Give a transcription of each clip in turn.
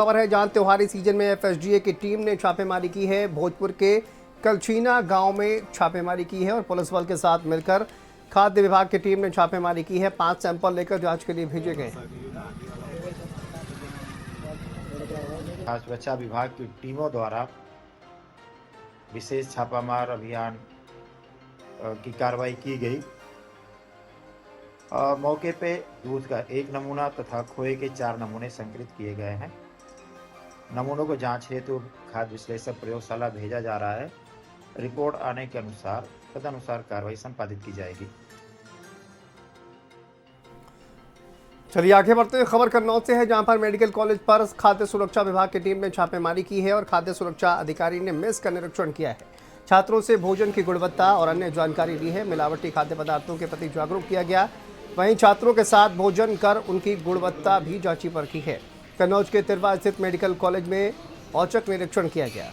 खबर है जहां त्योहारी सीजन में एफएसडीए की टीम ने छापेमारी की है। भोजपुर के कलछीना गांव में छापेमारी की है और पुलिस बल के साथ मिलकर खाद्य विभाग की टीम ने छापेमारी की है। 5 सैंपल लेकर जांच के लिए भेजे गए हैं। खाद्य सुरक्षा विभाग की टीमों द्वारा विशेष छापामार अभियान की कार्रवाई की गई। मौके पे दूध का 1 नमूना तथा खोए के 4 नमूने संकलित किए गए हैं। नमूनों को जांच हेतु खाद्य विश्लेषक प्रयोगशाला भेजा जा रहा है। रिपोर्ट आने के अनुसार तदनुसार कार्रवाई संपादित की जाएगी। चलिए आगे बढ़ते हुए खबर कन्नौज से है जहां पर मेडिकल कॉलेज पर खाद्य सुरक्षा विभाग की टीम ने छापेमारी की है और खाद्य सुरक्षा अधिकारी ने मेस का निरीक्षण किया है। छात्रों से भोजन की गुणवत्ता और अन्य जानकारी ली है। मिलावटी खाद्य पदार्थों के प्रति जागरूक किया गया। वहीं छात्रों के साथ भोजन कर उनकी गुणवत्ता भी जांची परखी है। कन्नौज के तिरवा स्थित मेडिकल कॉलेज में औचक निरीक्षण किया गया।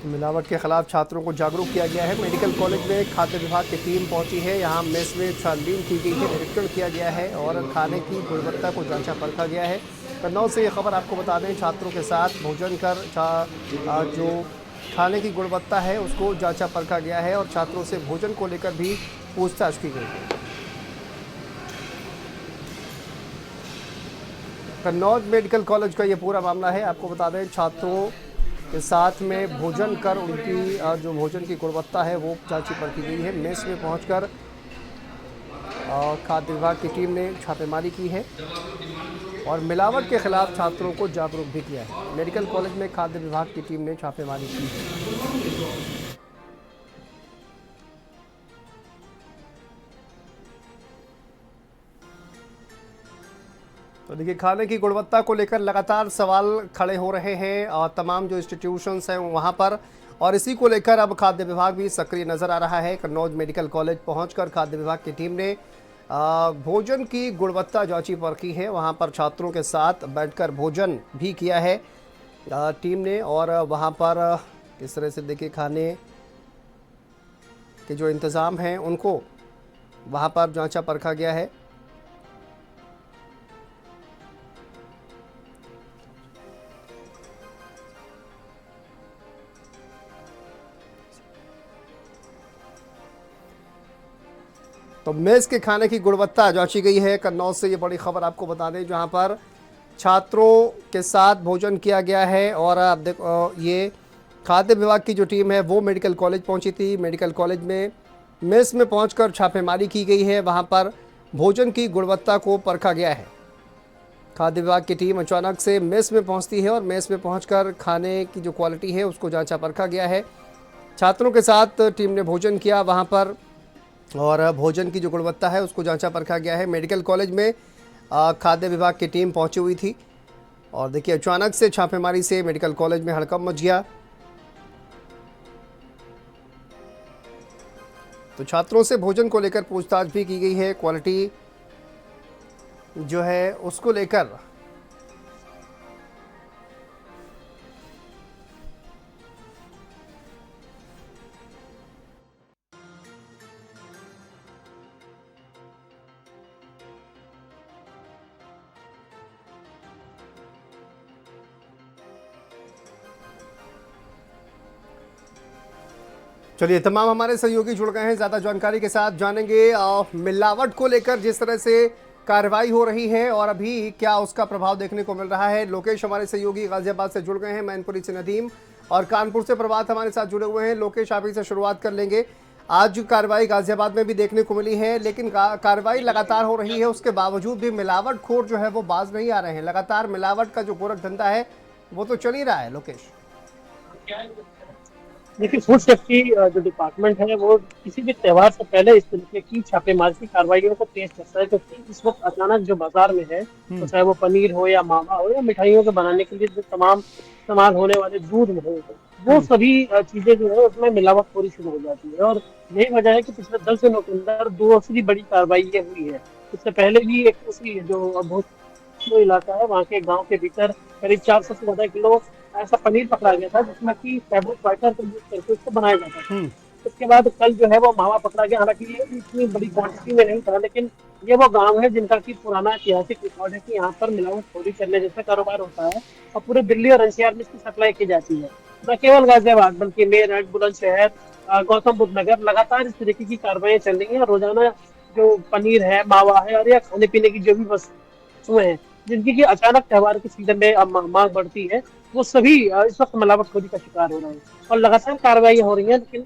मिलावट के खिलाफ छात्रों को जागरूक किया गया है। मेडिकल कॉलेज में खाद्य विभाग की टीम पहुंची है। यहां मेस में छानबीन की गई है, निरीक्षण किया गया है और खाने की गुणवत्ता को जांचा परखा गया है। कन्नौज से ये खबर आपको बता दें, छात्रों के साथ भोजन कर जो खाने की गुणवत्ता है उसको जांचा परखा गया है और छात्रों से भोजन को लेकर भी पूछताछ की गई है। कन्नौज मेडिकल कॉलेज का ये पूरा मामला है। आपको बता दें, छात्रों के साथ में भोजन कर उनकी जो भोजन की गुणवत्ता है वो जांची परखी गई है। मेस में पहुंचकर खाद्य विभाग की टीम ने छापेमारी की है और मिलावट के खिलाफ छात्रों को जागरूक भी किया है। मेडिकल कॉलेज में खाद्य विभाग की टीम ने छापेमारी की है। तो देखिए, खाने की गुणवत्ता को लेकर लगातार सवाल खड़े हो रहे हैं और तमाम जो इंस्टीट्यूशंस हैं वहाँ पर, और इसी को लेकर अब खाद्य विभाग भी सक्रिय नज़र आ रहा है। कन्नौज मेडिकल कॉलेज पहुंचकर खाद्य विभाग की टीम ने भोजन की गुणवत्ता जांची परखी है। वहाँ पर छात्रों के साथ बैठकर भोजन भी किया है टीम ने और वहाँ पर इस तरह से देखिए खाने के जो इंतज़ाम हैं उनको वहाँ पर जांचा परखा गया है। तो मेस के खाने की गुणवत्ता जांची गई है। कन्नौज से ये बड़ी खबर आपको बता दें, जहां पर छात्रों के साथ भोजन किया गया है और आप देखो ये खाद्य विभाग की जो टीम है वो मेडिकल कॉलेज पहुंची थी। मेडिकल कॉलेज में मेस में पहुंचकर छापेमारी की गई है। वहां पर भोजन की गुणवत्ता को परखा गया है। खाद्य विभाग की टीम अचानक से मेस में पहुँचती है और मेस में पहुँच खाने की जो क्वालिटी है उसको जाँचा परखा गया है। छात्रों के साथ टीम ने भोजन किया वहाँ पर और भोजन की जो गुणवत्ता है उसको जांचा परखा गया है। मेडिकल कॉलेज में खाद्य विभाग की टीम पहुंची हुई थी और देखिए अचानक से छापेमारी से मेडिकल कॉलेज में हड़कंप मच गया। तो छात्रों से भोजन को लेकर पूछताछ भी की गई है। क्वालिटी जो है उसको लेकर चलिए, तमाम हमारे सहयोगी जुड़ गए हैं। ज़्यादा जानकारी के साथ जानेंगे मिलावट को लेकर जिस तरह से कार्रवाई हो रही है और अभी क्या उसका प्रभाव देखने को मिल रहा है। लोकेश हमारे सहयोगी गाजियाबाद से जुड़ गए हैं, मैनपुरी से नदीम और कानपुर से प्रभात हमारे साथ जुड़े हुए हैं। लोकेश, आप ही से शुरुआत कर लेंगे। आज कार्रवाई गाजियाबाद में भी देखने को मिली है, लेकिन कार्रवाई लगातार हो रही है, उसके बावजूद भी मिलावटखोर जो है वो बाज नहीं आ रहे हैं। लगातार मिलावट का जो गोरख धंधा है वो तो चल ही रहा है। लोकेश, देखिए, फूड सेफ्टी जो डिपार्टमेंट है वो किसी भी त्योहार से पहले इस तरीके की छापेमारी की कार्रवाइयों को तेज करता है, क्योंकि इस वक्त अचानक जो बाजार में है, तो चाहे वो पनीर हो या मावा हो या मिठाइयों के बनाने के लिए जो तमाम इस्तेमाल होने वाले दूध हो, वो सभी चीजें जो है उसमें मिलावटखोरी शुरू हो जाती है। और यही वजह है कि पिछले 10 दिनों के अंदर दूसरी बड़ी कार्रवाई ये हुई है। इससे पहले भी एक उसी जो भोजपुर इलाका है वहाँ के गांव के भीतर करीब 400 से ज्यादा किलो ऐसा पनीर पकड़ा गया था जिसमें कि फैब्रिक वाइटनर का यूज करके उसको बनाया जाता था। उसके बाद कल जो है वो मावा पकड़ा गया, हालांकि ये इतनी बड़ी क्वांटिटी में नहीं था, लेकिन ये वो गांव है जिनका कि पुराना ऐतिहासिक रिकॉर्ड है कि यहाँ पर मिलावटखोरी करने जैसा कारोबार होता है और पूरे दिल्ली और एनसीआर में इसकी सप्लाई की जाती है। न केवल गाजियाबाद बल्कि मेरठ, बुलंदशहर, गौतम बुद्ध नगर लगातार इस तरीके की कार्रवाई चल रही है। रोजाना जो पनीर है, मावा है और या खाने पीने की जो भी वस्तुएं हैं जिनकी कि अचानक त्योहार के सीजन में अब मांग बढ़ती है, वो सभी इस वक्त मिलावटखोरी का शिकार हो रहे हैं और लगातार कार्रवाई हो रही है। लेकिन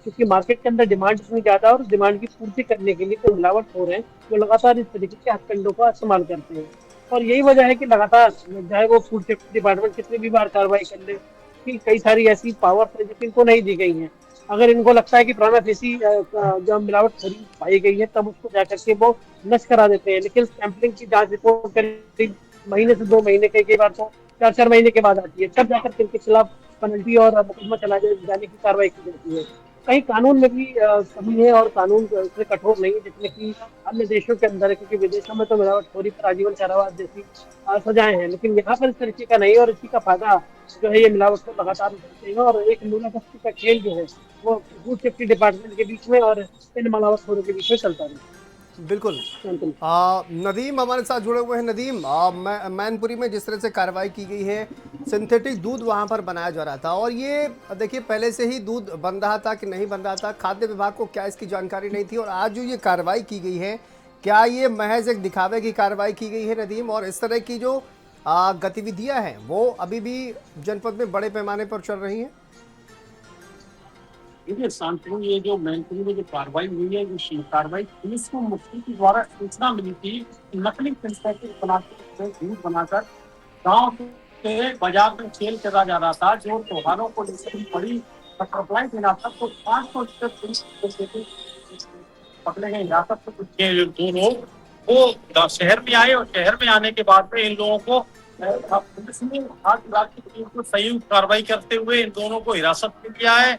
क्योंकि मार्केट के अंदर डिमांड इतनी ज्यादा है और डिमांड की पूर्ति करने के लिए जो मिलावट हो रहे हैं वो लगातार इस तरीके के हथकंडों का इस्तेमाल करते हैं। और यही वजह है कि लगातार चाहे वो फूड सेफ्टी डिपार्टमेंट कितनी भी बार कार्रवाई कर ले कि कई सारी ऐसी पावर्स है जो कि इनको नहीं दी गई हैं। अगर इनको लगता है कि प्राइमा फेसी जो मिलावट खरी पाई गई है तब उसको जाकर के वो नष्ट करा देते हैं। लेकिन सैंपलिंग की जांच रिपोर्ट करीब महीने से 2 महीने कई बार तो 4-4 महीने के बाद आती है, तब जाकर के इनके खिलाफ पेनल्टी और मुकदमा जाने की कार्रवाई की जाती है। कहीं कानून में भी कमी है और कानून इतने कठोर नहीं है जितने कि अन्य देशों के अंदर है, क्योंकि विदेशों में तो मिलावटखोरी पर आजीवन कारावास जैसी सजाएं हैं, लेकिन यहाँ पर इस तरीके का नहीं है और इसी का फायदा जो है ये मिलावट को लगातार उठाते हैं। और एक नूनाफस्ती का खेल जो है वो फूड सेफ्टी डिपार्टमेंट के बीच में और इन मिलावटखोरों के बीच में चलता बिल्कुल। रहता है। नदीम हमारे साथ जुड़े हुए हैं। नदीम, मैनपुरी में जिस तरह से कार्रवाई की गई है, सिंथेटिक दूध वहां पर बनाया जा रहा था और ये देखिए पहले से ही दूध बन रहा था कि नहीं बन रहा था, खाद्य विभाग को क्या इसकी जानकारी नहीं थी? और आज जो ये कार्रवाई की गई है, क्या ये महज एक दिखावे की कार्रवाई की गई है नदीम? और इस तरह की जो गतिविधियां हैं वो अभी भी जनपद में बड़े पैमाने पर चल रही हैं? देखिए शांतनु, ये जो मैनपुरी में जो कार्रवाई हुई है, इस कार्रवाई पुलिस को मुफ्ती के द्वारा सूचना मिली थी कि नकली सिंथेटिक बनाकर दूध बनाकर गांव के बाजार में सेल करा जा रहा था, जो त्योहारों को लेकर बड़ी सप्लाई देना था। तो 500 लीटर पुलिस पकड़े गए हिरासत में कुछ दो लोग वो शहर में आए और शहर में आने के बाद में इन लोगों को पुलिस ने खाद्य विभाग की टीम को संयुक्त कार्रवाई करते हुए इन दोनों को हिरासत में लिया है।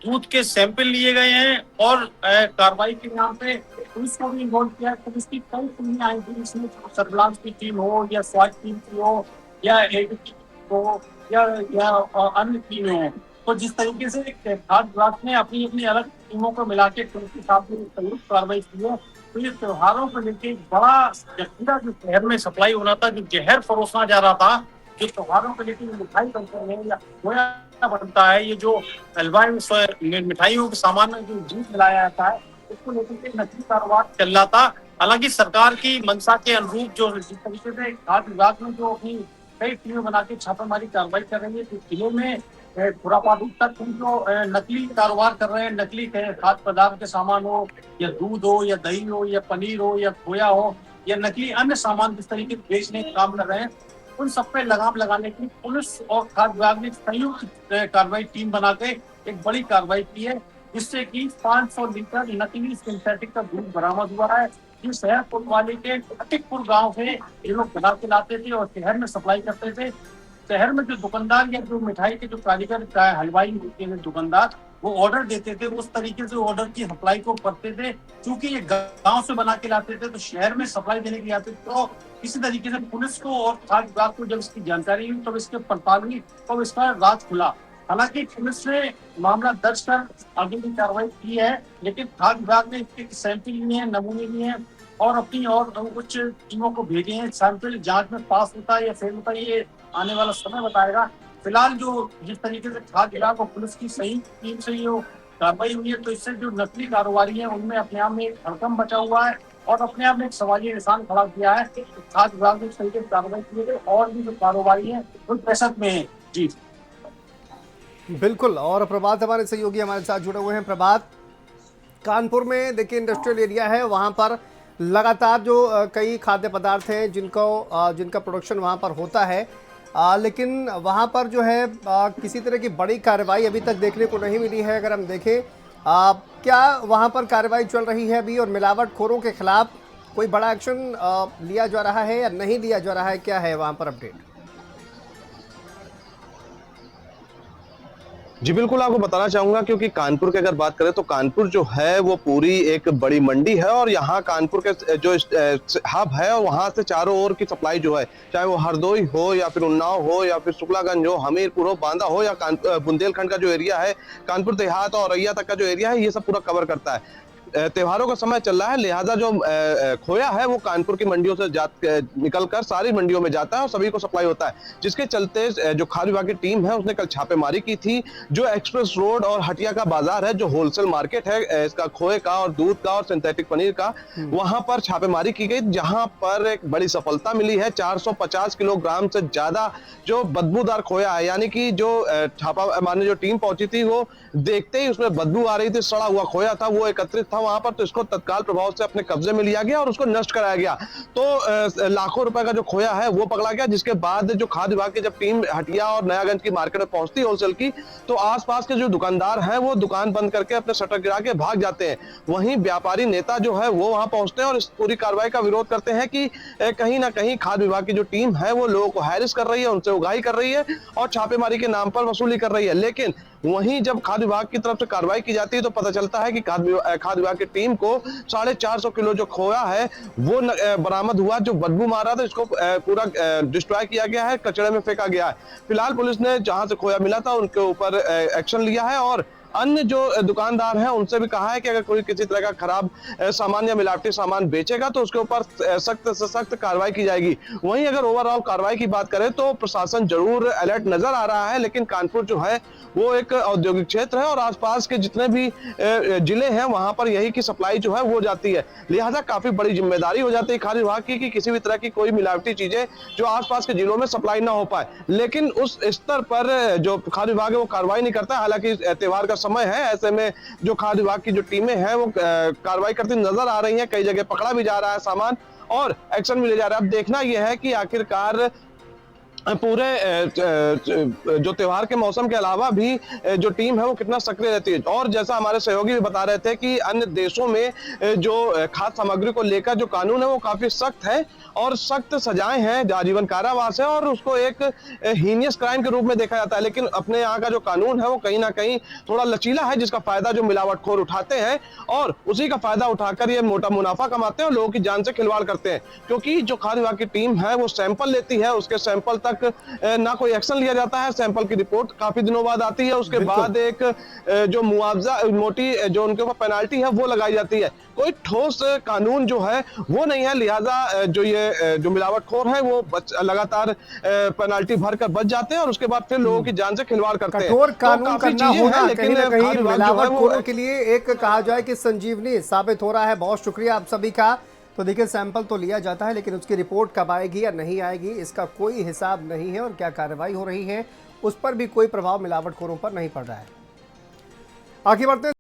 दूध के सैंपल लिए गए हैं और कार्रवाई के नाम पे पुलिस को भी इन्वॉल्व किया है। पुलिस की कई टीमें आई थी, इसमें सर्विलांस की टीम हो या स्वास्थ्य टीम की हो या एडीटी हो या अन्य टीमें हो। तो जिस तरीके से खाद्य विभाग ने अपनी अपनी अलग टीमों को मिला के पुलिस के साथ में संयुक्त कार्रवाई की है, तो ये त्योहारों को लेकर बड़ा जखीरा जो शहर में सप्लाई होना था, जो जहर परोसना जा रहा था, जो त्योहारों को लेकर मिठाई बनते हैं या खोया बनता है, ये जो हलवाई मिठाइयों के सामान में जो दूध मिलाया जाता है, उसको लेकर के नकली कारोबार चल रहा था। हालांकि सरकार की मंशा के अनुरूप जो जिस तरीके से खाद्य विभाग में जो अपनी कई टीमें बना के छापेमारी कार्रवाई कर रही है, तो जिलों में खुरापाती तक जो नकली कारोबार कर रहे हैं, नकली खाद्य पदार्थ के सामान हो या दूध हो या दही हो या पनीर हो या खोया हो या नकली अन्य सामान जिस तरीके से बेचने का काम कर रहे हैं, उन सब पे लगाम लगाने की पुलिस और खाद्य विभाग ने संयुक्त कार्रवाई टीम बना के एक बड़ी कार्रवाई की है, जिससे कि 500 लीटर नकली सिंथेटिक का दूध बरामद हुआ है। ये शहर कोतवाली के फटिकपुर गांव से ये लोग बना के लाते थे और शहर में सप्लाई करते थे। शहर में जो दुकानदार या जो मिठाई के जो कारीगर हलवाई के दुकानदार वो ऑर्डर देते थे, उस तरीके से ऑर्डर की सप्लाई को करते थे। क्योंकि ये गांव से बना के लाते थे तो शहर में सप्लाई देने के लिए आते थे, तो इसी तरीके से पुलिस को और खाद्य विभाग को जब इसकी जानकारी हुई तब इसके पड़ताल हुई, तब इसका राज खुला। हालांकि पुलिस ने मामला दर्ज कर आगे की कार्रवाई की है, लेकिन खाद्य विभाग ने इसके सैंपल लिए हैं, नमूने लिए हैं और अपनी और कुछ टीमों को भेजे हैं। सैंपल जांच में पास होता है या फेल होता है, ये आने वाला समय बताएगा। फिलहाल जो जिस तरीके से खाद्य विभाग और पुलिस की सही टीम से ये कार्रवाई हुई है, तो इससे जो नकली कारोबारी है उनमें अपने आप में एक हड़कंप बचा हुआ है और अपने आप में एक सवालिया निशान खड़ा किया है। खाद्य विभाग ने इस तरीके से कार्रवाई की है और भी जो कारोबारी है उन दहशत में है। जी बिल्कुल। और प्रभात हमारे सहयोगी हमारे साथ जुड़े हुए हैं। प्रभात, कानपुर में देखिए इंडस्ट्रियल एरिया है, वहाँ पर लगातार जो कई खाद्य पदार्थ हैं जिनका प्रोडक्शन वहाँ पर होता है, लेकिन वहाँ पर जो है किसी तरह की बड़ी कार्रवाई अभी तक देखने को नहीं मिली है। अगर हम देखें क्या वहाँ पर कार्रवाई चल रही है अभी और मिलावटखोरों के खिलाफ कोई बड़ा एक्शन लिया जा रहा है या नहीं लिया जा रहा है, क्या है वहाँ पर अपडेट? जी बिल्कुल, आपको बताना चाहूँगा क्योंकि कानपुर की अगर बात करें तो कानपुर जो है वो पूरी एक बड़ी मंडी है और यहाँ कानपुर के जो हब है और वहाँ से चारों ओर की सप्लाई जो है, चाहे वो हरदोई हो या फिर उन्नाव हो या फिर शुक्लागंज हो, हमीरपुर हो, बांदा हो या बुंदेलखंड का जो एरिया है, कानपुर देहात और औरैया तक का जो एरिया है, ये सब पूरा कवर करता है। त्योहारों का समय चल रहा है, लिहाजा जो खोया है वो कानपुर की मंडियों से निकलकर सारी मंडियों में जाता है और सभी को सप्लाई होता है, जिसके चलते जो खाद्य विभाग की टीम है उसने कल छापेमारी की थी। जो एक्सप्रेस रोड और हटिया का बाजार है, जो होलसेल मार्केट है इसका खोए का और दूध का और सिंथेटिक पनीर का, वहां पर छापेमारी की गई, जहां पर एक बड़ी सफलता मिली है। 450 किलोग्राम से ज्यादा जो बदबूदार खोया है, यानी कि जो छापा मारने जो टीम पहुंची थी वो देखते ही उसमें बदबू आ रही थी, सड़ा हुआ खोया था, वो एकत्रित था वहां पर, तो इसको तत्काल प्रभाव से अपने कब्जे में लिया गया और उसको नष्ट कराया गया। तो लाखों रुपए का जो खोया है वो पकड़ा गया, जिसके बाद जो खाद्य विभाग की जब टीम हटिया और नयागंज की मार्केट में पहुंचती है होलसेल की, तो आसपास के जो दुकानदार हैं वो दुकान बंद करके अपने शटर गिरा के भाग जाते हैं। वहीं व्यापारी नेता जो है वो वहां पहुंचते हैं और इस पूरी कार्रवाई का विरोध करते हैं कि कहीं ना कहीं खाद्य विभाग की जो टीम है वो लोगों को हैरिस कर रही है, उनसे उगाही कर रही है और छापेमारी के नाम पर वसूली कर रही है। लेकिन वहीं जब खाद्य विभाग की तरफ से कार्रवाई की जाती है तो पता चलता है कि खाद्य विभाग की टीम को 450 किलो जो खोया है वो बरामद हुआ, जो बदबू मार रहा था, इसको पूरा डिस्ट्रॉय किया गया है, कचरे में फेंका गया है। फिलहाल पुलिस ने जहां से खोया मिला था उनके ऊपर एक्शन लिया है और अन्य जो दुकानदार हैं उनसे भी कहा है कि अगर कोई किसी तरह का खराब सामान या मिलावटी सामान बेचेगा तो उसके ऊपर सख्त से सख्त कार्रवाई की जाएगी। वहीं अगर ओवरऑल कार्रवाई की बात करें तो प्रशासन जरूर अलर्ट नजर आ रहा है, लेकिन कानपुर जो है वो एक औद्योगिक क्षेत्र है और आसपास के जितने भी जिले हैं वहां पर यही की सप्लाई जो है वो जाती है, लिहाजा काफी बड़ी जिम्मेदारी हो जाती है खाद्य विभाग की कि किसी भी तरह की कोई मिलावटी चीजें जो आसपास के जिलों में सप्लाई ना हो पाए। लेकिन उस स्तर पर जो खाद्य विभाग है वो कार्रवाई नहीं करता। हालांकि त्योहार का समय है, ऐसे में जो खाद्य विभाग की जो टीमें हैं वो कार्रवाई करती नजर आ रही हैं, कई जगह पकड़ा भी जा रहा है सामान और एक्शन भी ले जा रहा है। अब देखना यह है कि आखिरकार पूरे जो त्योहार के मौसम के अलावा भी जो टीम है वो कितना सक्रिय रहती है। और जैसा हमारे सहयोगी भी बता रहे थे कि अन्य देशों में जो खाद्य सामग्री को लेकर जो कानून है वो काफी सख्त है और सख्त सजाएं हैं, आजीवन कारावास है और उसको एक हीनियस क्राइम के रूप में देखा जाता है। लेकिन अपने यहाँ का जो कानून है वो कहीं ना कहीं थोड़ा लचीला है, जिसका फायदा जो मिलावटखोर उठाते हैं और उसी का फायदा उठाकर ये मोटा मुनाफा कमाते हैं और लोगों की जान से खिलवाड़ करते हैं। क्योंकि जो खाद्य विभाग की टीम है वो सैंपल लेती है, उसके सैंपल तक ना कोई एक्शन लिया जाता है, सैंपल की रिपोर्ट काफी दिनों बाद आती है, उसके बाद एक जो मुआवजा मोटी जो उनके ऊपर पेनाल्टी है वो लगाई जाती है। कोई ठोस कानून जो है वो नहीं है, लिहाजा जो ये जो मिलावटखोर है वो लगातार पेनाल्टी भरकर बच जाते हैं और उसके बाद फिर लोगों की जान से खिलवाड़ करते हैं। कठोर कानून करना होगा, लेकिन कहीं ना कहीं मिलावटखोरों के लिए एक कहा जाए कि संजीवनी साबित हो रहा है। बहुत शुक्रिया आप सभी का। तो देखिए, सैंपल तो लिया जाता है लेकिन उसकी रिपोर्ट कब आएगी या नहीं आएगी इसका कोई हिसाब नहीं है और क्या कार्रवाई हो रही है उस पर भी कोई प्रभाव मिलावटखोरों पर नहीं पड़ रहा है। आगे बढ़ते